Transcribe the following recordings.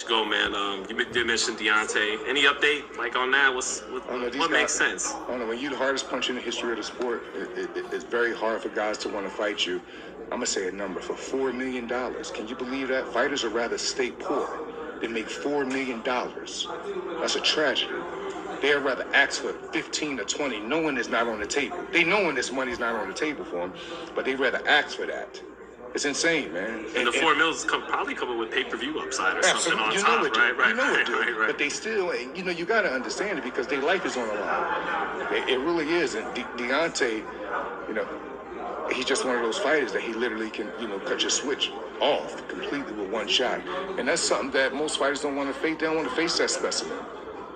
Go, man. You did mention Deontay. Any update like on that? What makes sense? I don't know. When you're the hardest puncher in the history of the sport, it's very hard for guys to want to fight you. I'm gonna say a number for $4 million. Can you believe that? Fighters would rather stay poor than make $4 million. That's a tragedy. They'd rather ask for 15 or 20, knowing it's not on the table. They knowing this money's not on the table for them, but they'd rather ask for that. It's insane, man. And the $4 million probably coming with pay-per-view upside or something on top, right? But they still, you got to understand it because their life is on the line. It really is. And Deontay, he's just one of those fighters that he literally can, cut your switch off completely with one shot. And that's something that most fighters don't want to face. They don't want to face that specimen.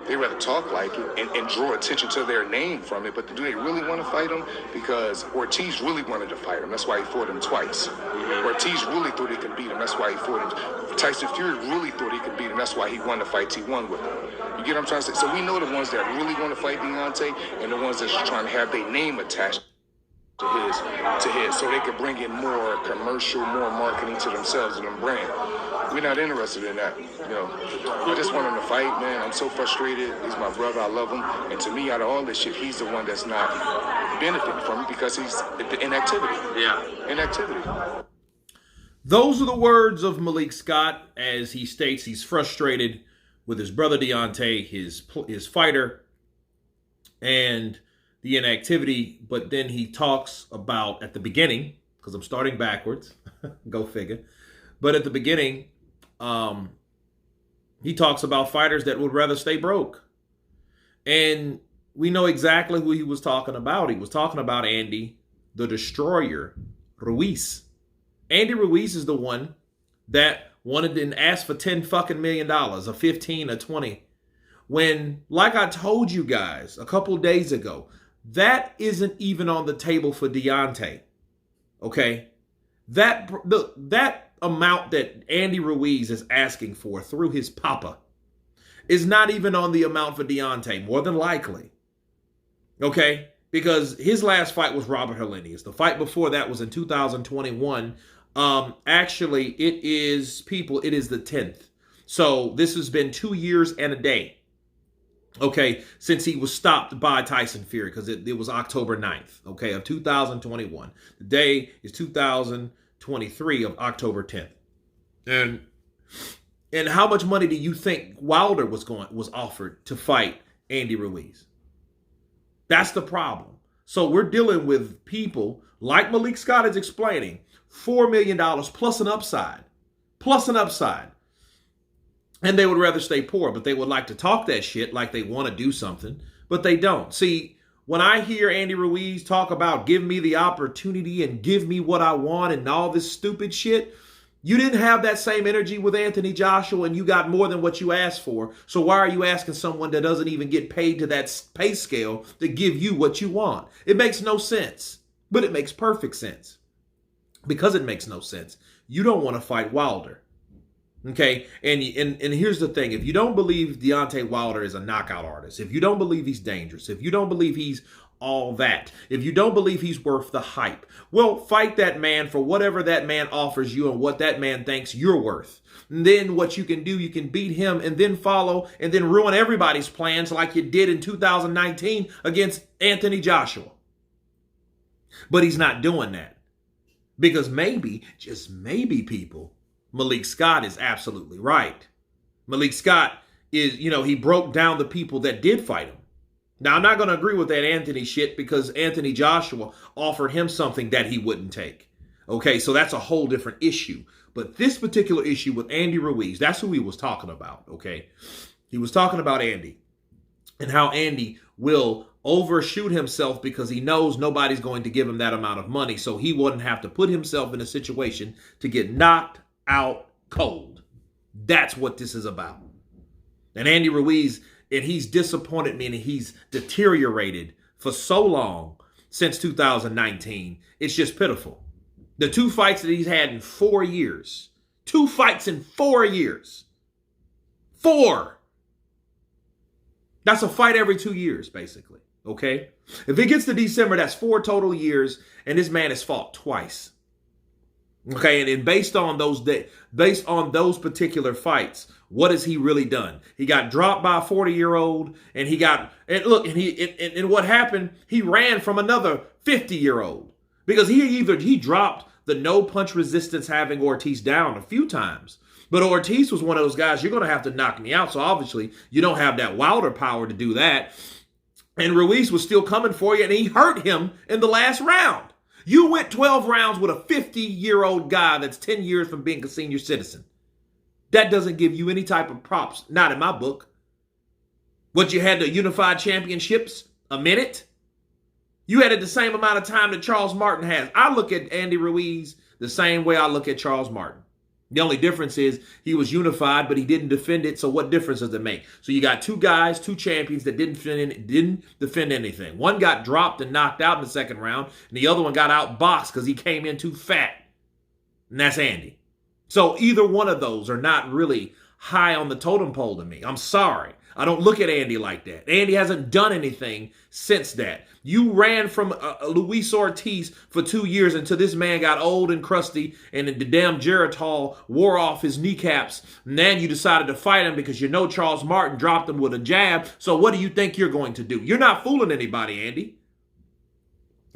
They rather talk like it and draw attention to their name from it. But do they really want to fight him? Because Ortiz really wanted to fight him. That's why he fought him twice. Ortiz really thought he could beat him. That's why he fought him. Tyson Fury really thought he could beat him. That's why he won the fights he won with him. You get what I'm trying to say? So we know the ones that really want to fight Deontay and the ones that's trying to have their name attached to his, so they could bring in more commercial, more marketing to themselves and their brand. We're not interested in that. I just want him to fight, man. I'm so frustrated. He's my brother. I love him. And to me, out of all this shit, he's the one that's not benefiting from it because he's the inactivity. Yeah. Inactivity. Those are the words of Malik Scott as he states he's frustrated with his brother Deontay, his fighter, and the inactivity. But then he talks about, at the beginning, because I'm starting backwards, go figure, but at the beginning, he talks about fighters that would rather stay broke. And we know exactly who he was talking about. He was talking about Andy, the Destroyer, Ruiz. Andy Ruiz is the one that wanted and asked for $10 million, a 15, a 20. When, like I told you guys a couple days ago, that isn't even on the table for Deontay. Okay? That amount that Andy Ruiz is asking for through his papa is not even on the amount for Deontay, more than likely. Okay? Because his last fight was Robert Helenius. The fight before that was in 2021. Actually, it is the 10th. So this has been 2 years and a day. Okay, since he was stopped by Tyson Fury, because it was October 9th, okay, of 2021. The day is 2023 of October 10th. And how much money do you think Wilder was offered to fight Andy Ruiz? That's the problem. So we're dealing with people, like Malik Scott is explaining, $4 million plus an upside. And they would rather stay poor, but they would like to talk that shit like they want to do something, but they don't. See, when I hear Andy Ruiz talk about give me the opportunity and give me what I want and all this stupid shit, you didn't have that same energy with Anthony Joshua and you got more than what you asked for. So why are you asking someone that doesn't even get paid to that pay scale to give you what you want? It makes no sense, but it makes perfect sense. Because it makes no sense, you don't want to fight Wilder. Okay, and here's the thing. If you don't believe Deontay Wilder is a knockout artist, if you don't believe he's dangerous, if you don't believe he's all that, if you don't believe he's worth the hype, well, fight that man for whatever that man offers you and what that man thinks you're worth. And then what you can do, you can beat him and then follow and then ruin everybody's plans like you did in 2019 against Anthony Joshua. But he's not doing that. Because maybe, just maybe, people, Malik Scott is absolutely right. Malik Scott is, he broke down the people that did fight him. Now, I'm not going to agree with that Anthony shit because Anthony Joshua offered him something that he wouldn't take. Okay, so that's a whole different issue. But this particular issue with Andy Ruiz, that's who he was talking about, okay? He was talking about Andy and how Andy will overshoot himself because he knows nobody's going to give him that amount of money, so he wouldn't have to put himself in a situation to get knocked out cold. That's what this is about. And Andy Ruiz, and he's disappointed me and he's deteriorated for so long since 2019. It's just pitiful. The 2 fights that he's had in 4 years. 2 fights in 4 years. 4. That's a fight every 2 years, basically. Okay? If it gets to December, that's 4 total years, and this man has fought twice. Okay, and based on those particular fights, What has he really done? He got dropped by a 40-year-old, and and what happened? He ran from another 50-year-old because he dropped the no punch resistance having Ortiz down a few times. But Ortiz was one of those guys, you're going to have to knock me out. So obviously you don't have that Wilder power to do that. And Ruiz was still coming for you, and he hurt him in the last round. You went 12 rounds with a 50-year-old guy that's 10 years from being a senior citizen. That doesn't give you any type of props, not in my book. What, you had the unified championships a minute? You had it the same amount of time that Charles Martin has. I look at Andy Ruiz the same way I look at Charles Martin. The only difference is he was unified, but he didn't defend it. So what difference does it make? So you got two guys, two champions that didn't defend anything. One got dropped and knocked out in the second round, and the other one got outboxed because he came in too fat. And that's Andy. So either one of those are not really high on the totem pole to me. I'm sorry. I don't look at Andy like that. Andy hasn't done anything since that. You ran from Luis Ortiz for 2 years until this man got old and crusty and the damn Geritol wore off his kneecaps. And then you decided to fight him because you know Charles Martin dropped him with a jab. So what do you think you're going to do? You're not fooling anybody, Andy.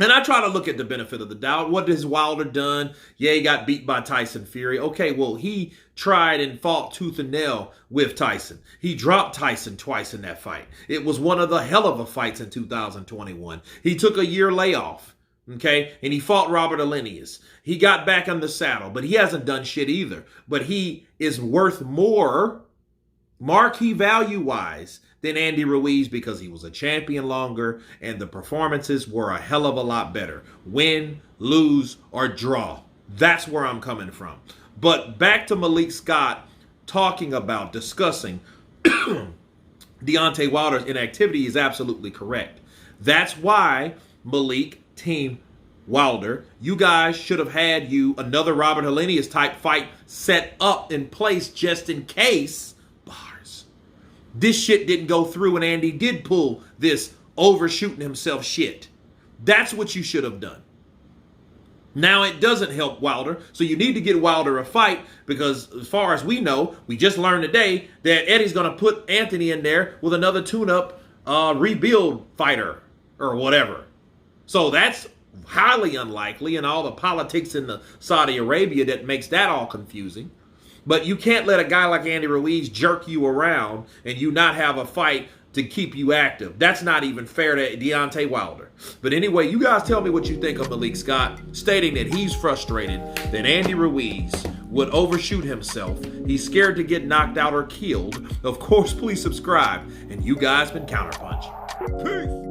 And I try to look at the benefit of the doubt. What has Wilder done? Yeah, he got beat by Tyson Fury. Okay, well, he tried and fought tooth and nail with Tyson. He dropped Tyson twice in that fight. It was one of the hell of a fights in 2021. He took a year layoff, okay? And he fought Robert Alenius. He got back on the saddle, but he hasn't done shit either. But he is worth more marquee value-wise than Andy Ruiz because he was a champion longer and the performances were a hell of a lot better. Win, lose, or draw. That's where I'm coming from. But back to Malik Scott discussing Deontay Wilder's inactivity is absolutely correct. That's why Malik, Team Wilder, you guys should have had another Robert Helenius type fight set up in place just in case this shit didn't go through and Andy did pull this overshooting himself shit. That's what you should have done. Now it doesn't help Wilder, so you need to get Wilder a fight because as far as we know, we just learned today that Eddie's going to put Anthony in there with another tune-up rebuild fighter or whatever. So that's highly unlikely, and all the politics in the Saudi Arabia that makes that all confusing. But you can't let a guy like Andy Ruiz jerk you around and you not have a fight to keep you active. That's not even fair to Deontay Wilder. But anyway, you guys tell me what you think of Malik Scott, stating that he's frustrated that Andy Ruiz would overshoot himself. He's scared to get knocked out or killed. Of course, please subscribe. And you guys been Counterpunch. Peace.